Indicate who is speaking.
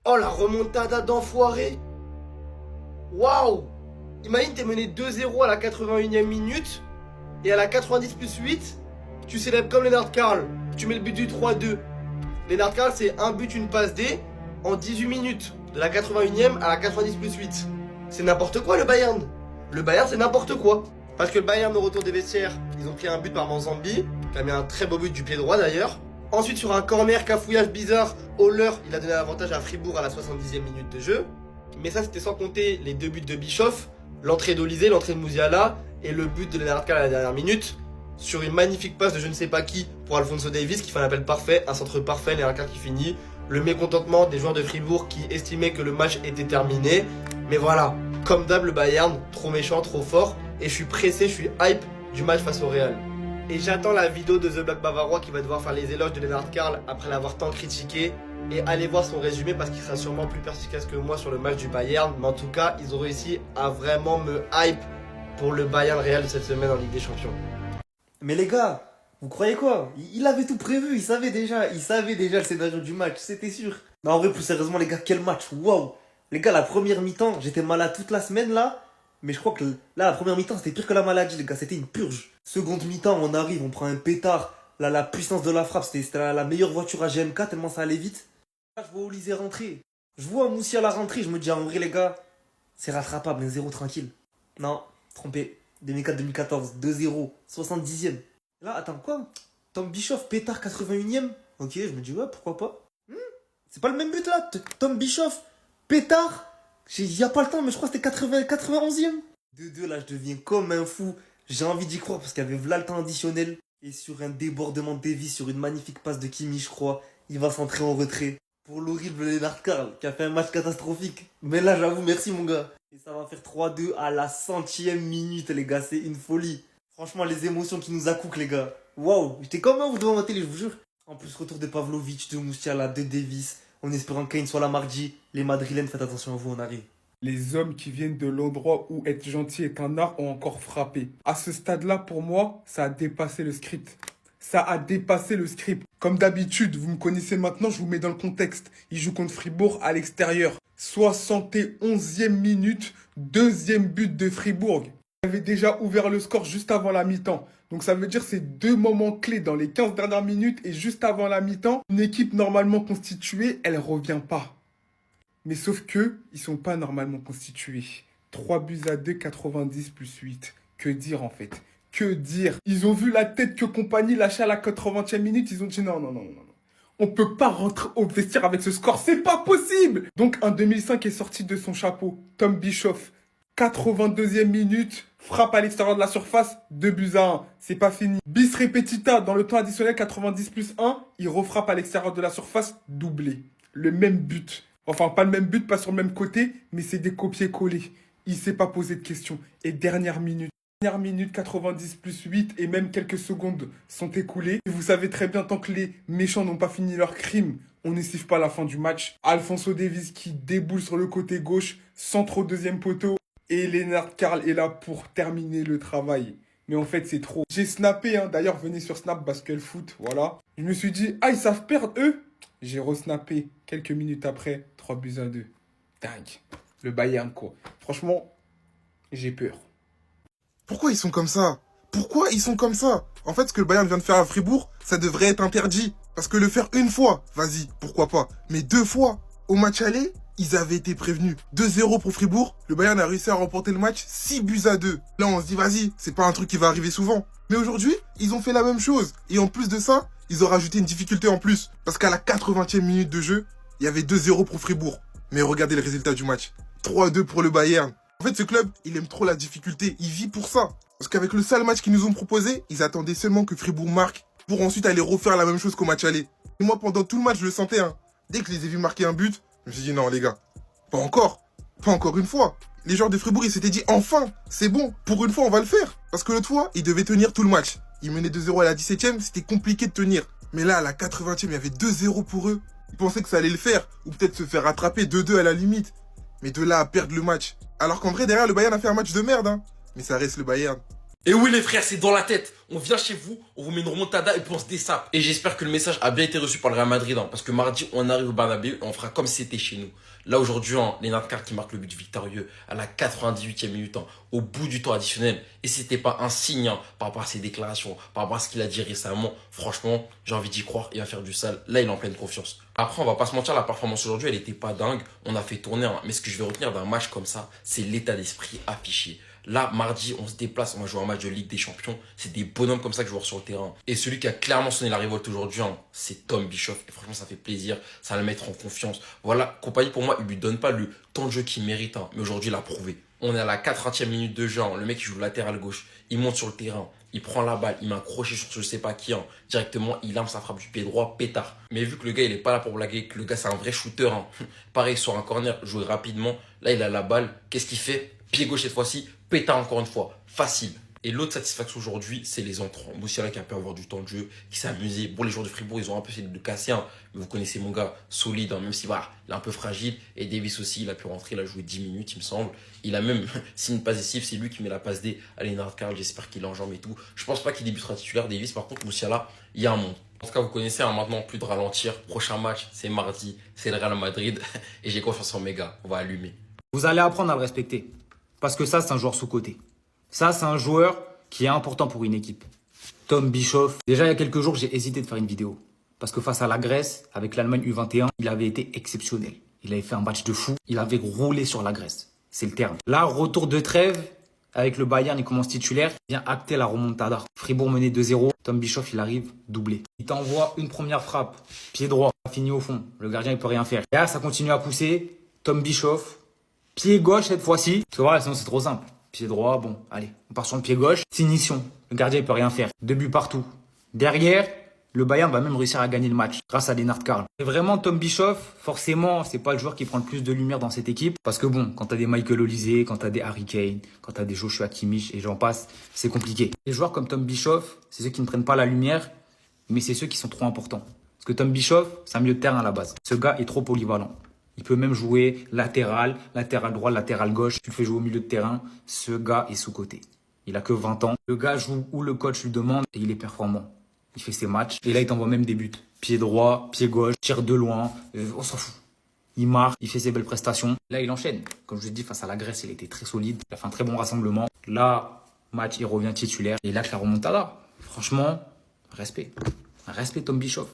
Speaker 1: Oh la remontada d'enfoiré. Waouh. Imagine t'es mené 2-0 à la 81e minute. Et à la 90 plus 8, tu célèbres comme Lennart Karl. Tu mets le but du 3-2. Lennart Karl, c'est un but, une passe D en 18 minutes. De la 81e à la 90 plus 8. C'est n'importe quoi le Bayern. Le Bayern, c'est n'importe quoi. Parce que le Bayern, au retour des vestiaires, ils ont pris un but par Manzambi, qui a mis un très beau but du pied droit d'ailleurs. Ensuite, sur un corner cafouillage bizarre, Höller, il a donné l'avantage à Fribourg à la 70e minute de jeu. Mais ça, c'était sans compter les deux buts de Bischoff, l'entrée d'Olysée, l'entrée de Musiala et le but de Lennart Karl à la dernière minute. Sur une magnifique passe de je ne sais pas qui pour Alphonso Davies, qui fait un appel parfait, un centre parfait, Lennart Karl qui finit. Le mécontentement des joueurs de Fribourg qui estimaient que le match était terminé. Mais voilà, comme d'hab, le Bayern, trop méchant, trop fort. Et je suis pressé, je suis hype du match face au Real. Et j'attends la vidéo de The Black Bavarois qui va devoir faire les éloges de Lennart Karl après l'avoir tant critiqué. Et allez voir son résumé parce qu'il sera sûrement plus perspicace que moi sur le match du Bayern. Mais en tout cas, ils ont réussi à vraiment me hype pour le Bayern Real de cette semaine en Ligue des Champions.
Speaker 2: Mais les gars, vous croyez quoi? Il avait tout prévu, il savait déjà le scénario du match, c'était sûr. Non, en vrai, plus sérieusement, les gars, quel match, waouh! Les gars, la première mi-temps, j'étais malade toute la semaine là, mais je crois que là, la première mi-temps, c'était pire que la maladie, les gars, c'était une purge. Seconde mi-temps, on arrive, on prend un pétard, là, la puissance de la frappe, c'était la meilleure voiture à GMK, tellement ça allait vite. Là, je vois Olysée rentrer, je vois Musiala rentrer, je me dis, en vrai, les gars, c'est rattrapable, un 0 tranquille. Non, trompé. 2004-2014, 2-0, 70e. Là, attends, quoi? Tom Bischoff, pétard 81e. Ok, je me dis, ouais, pourquoi pas. C'est pas le même but là. Tom Bischoff, pétard. Il y a pas le temps, mais je crois que c'était 91e. 2-2, là, je deviens comme un fou. J'ai envie d'y croire parce qu'il y avait v'là le temps additionnel. Et sur un débordement de Davies, sur une magnifique passe de Kimi, je crois, il va s'entrer en retrait. Pour l'horrible Lennart Karl, qui a fait un match catastrophique. Mais là, j'avoue, merci mon gars. Et ça va faire 3-2 à la 100e minute, les gars. C'est une folie. Franchement, les émotions qui nous accoucent, les gars. Waouh, j'étais comme un ouf devant ma télé, je vous jure. En plus, retour de Pavlovic, de Musiala, de Davies. En espérant que Kane soit la mardi. Les Madrilènes, faites attention à vous, on arrive.
Speaker 3: Les hommes qui viennent de l'endroit où être gentil est un art ont encore frappé. À ce stade-là, pour moi, ça a dépassé le script. Ça a dépassé le script. Comme d'habitude, vous me connaissez maintenant, je vous mets dans le contexte. Il joue contre Fribourg à l'extérieur. 71e minute, deuxième but de Fribourg. Il avait déjà ouvert le score juste avant la mi-temps. Donc ça veut dire c'est deux moments clés dans les 15 dernières minutes et juste avant la mi-temps. Une équipe normalement constituée, elle revient pas. Mais sauf que, ils sont pas normalement constitués. 3-2, 90 plus 8. Que dire en fait? Que dire? Ils ont vu la tête que Compagnie lâchait à la 80e minute, ils ont dit non, non, non, non, non. On peut pas rentrer au vestiaire avec ce score, c'est pas possible! Donc un 2005 est sorti de son chapeau. Tom Bischoff, 82e minute, frappe à l'extérieur de la surface, 2-1. C'est pas fini. Bis repetita, dans le temps additionnel 90 plus 1, il refrappe à l'extérieur de la surface, doublé. Le même but. Enfin, pas le même but, pas sur le même côté, mais c'est des copier-coller. Il s'est pas posé de questions. Et dernière minute. Dernière minute, 90 plus 8, et même quelques secondes sont écoulées. Et vous savez très bien, tant que les méchants n'ont pas fini leur crime, on ne siffle pas la fin du match. Alphonso Davies qui déboule sur le côté gauche, centre au deuxième poteau. Et Lennart Karl est là pour terminer le travail. Mais en fait, c'est trop. J'ai snappé, hein. D'ailleurs, venez sur Snap, Basket Foot, voilà. Je me suis dit, ah, ils savent perdre, eux. J'ai resnappé quelques minutes après, 3-2. Dingue. Le Bayern, quoi. Franchement, j'ai peur.
Speaker 4: Pourquoi ils sont comme ça? Pourquoi ils sont comme ça? En fait, ce que le Bayern vient de faire à Fribourg, ça devrait être interdit. Parce que le faire une fois, vas-y, pourquoi pas. Mais deux fois, au match aller, ils avaient été prévenus. 2-0 pour Fribourg, le Bayern a réussi à remporter le match 6-2. Là, on se dit, vas-y, c'est pas un truc qui va arriver souvent. Mais aujourd'hui, ils ont fait la même chose. Et en plus de ça, ils ont rajouté une difficulté en plus. Parce qu'à la 80e minute de jeu, il y avait 2-0 pour Fribourg. Mais regardez le résultat du match. 3-2 pour le Bayern. En fait, ce club, il aime trop la difficulté. Il vit pour ça. Parce qu'avec le sale match qu'ils nous ont proposé, ils attendaient seulement que Fribourg marque pour ensuite aller refaire la même chose qu'au match aller. Et moi, pendant tout le match, je le sentais. Hein. Dès que je les ai vus marquer un but, je me suis dit non, les gars, pas encore. Pas encore une fois. Les joueurs de Fribourg, ils s'étaient dit enfin, c'est bon, pour une fois, on va le faire. Parce que l'autre fois, ils devaient tenir tout le match. Ils menaient 2-0 à la 17e, c'était compliqué de tenir. Mais là, à la 80e, il y avait 2-0 pour eux. Ils pensaient que ça allait le faire, ou peut-être se faire rattraper 2-2 à la limite. Mais de là à perdre le match. Alors qu'en vrai, derrière, le Bayern a fait un match de merde, hein. Mais ça reste le Bayern.
Speaker 5: Et oui les frères, c'est dans la tête. On vient chez vous, on vous met une remontada et puis on se dessape. Et j'espère que le message a bien été reçu par le Real Madrid, hein, parce que mardi, on arrive au Bernabéu et on fera comme si c'était chez nous. Là aujourd'hui, hein, Lennart Kern qui marque le but victorieux à la 98e minute, hein, au bout du temps additionnel. Et c'était pas un signe hein, par rapport à ses déclarations, par rapport à ce qu'il a dit récemment. Franchement, j'ai envie d'y croire et à faire du sale. Là, il est en pleine confiance. Après, on va pas se mentir, la performance aujourd'hui, elle était pas dingue. On a fait tourner, hein, mais ce que je vais retenir d'un match comme ça, c'est l'état d'esprit affiché. Là, mardi, on se déplace, on va jouer un match de Ligue des Champions. C'est des bonhommes comme ça que je vois sur le terrain. Et celui qui a clairement sonné la révolte aujourd'hui, hein, c'est Tom Bischoff. Et franchement, ça fait plaisir, ça va le mettre en confiance. Voilà, compagnie pour moi, il lui donne pas le temps de jeu qu'il mérite, hein, mais aujourd'hui, il a prouvé. On est à la 80e minute de jeu, hein, le mec il joue latéral gauche, il monte sur le terrain, il prend la balle, il met un crochet sur je sais pas qui, hein, directement, il lance sa frappe du pied droit, pétard. Mais vu que le gars il est pas là pour blaguer, que le gars c'est un vrai shooter, hein, pareil sur un corner, jouer rapidement, là il a la balle, qu'est-ce qu'il fait? Pied gauche cette fois-ci, pétard encore une fois, facile. Et l'autre satisfaction aujourd'hui, c'est les entrants. Moussiala qui a pu avoir du temps de jeu, qui s'est amusé. Bon, les joueurs de Fribourg, ils ont un peu essayé de le casser, hein, mais vous connaissez mon gars, solide, hein, même si voilà, il est un peu fragile. Et Davis aussi, il a pu rentrer, il a joué 10 minutes, il me semble. Il a même, si une passe décisive, c'est lui qui met la passe D à Lennart Kern. J'espère qu'il enjambe et tout. Je pense pas qu'il débutera titulaire, Davis. Par contre, Moussiala, il y a un monde. En tout cas, vous connaissez hein, maintenant, plus de ralentir. Prochain match, c'est mardi, c'est le Real Madrid. Et j'ai confiance en mes gars, on va allumer.
Speaker 6: Vous allez apprendre à le respecter. Parce que ça, c'est un joueur sous-coté. Ça, c'est un joueur qui est important pour une équipe. Tom Bischoff. Déjà, il y a quelques jours, j'ai hésité de faire une vidéo. Parce que face à la Grèce, avec l'Allemagne U21, il avait été exceptionnel. Il avait fait un match de fou. Il avait roulé sur la Grèce. C'est le terme. Là, retour de trêve. Avec le Bayern, il commence titulaire. Il vient acter la remontada. Fribourg mené 2-0. Tom Bischoff, il arrive doublé. Il t'envoie une première frappe. Pied droit. Fini au fond. Le gardien, il peut rien faire. Et là, ça continue à pousser. Tom Bischoff. Pied gauche cette fois-ci. Parce que voilà, sinon c'est trop simple. Pied droit, bon, allez, on part sur le pied gauche. Finition. Le gardien, il peut rien faire. 2 buts partout. Derrière, le Bayern va même réussir à gagner le match grâce à Lennart Kern. Et vraiment, Tom Bischoff, forcément, c'est pas le joueur qui prend le plus de lumière dans cette équipe. Parce que bon, quand t'as des Michael Olise, quand t'as des Harry Kane, quand t'as des Joshua Kimmich et j'en passe, c'est compliqué. Les joueurs comme Tom Bischoff, c'est ceux qui ne prennent pas la lumière, mais c'est ceux qui sont trop importants. Parce que Tom Bischoff, c'est un milieu de terrain à la base. Ce gars est trop polyvalent. Il peut même jouer latéral, latéral droit, latéral gauche. Tu le fais jouer au milieu de terrain. Ce gars est sous-coté. Il a que 20 ans. Le gars joue où le coach lui demande et il est performant. Il fait ses matchs. Et là, il t'envoie même des buts. Pied droit, pied gauche, tire de loin. On s'en fout. Il marque, il fait ses belles prestations. Là, il enchaîne. Comme je l'ai dit, face à la Grèce, il était très solide. Il a fait un très bon rassemblement. Là, match, il revient titulaire. Et là, la remontada. Franchement, respect. Respect Tom Bischoff.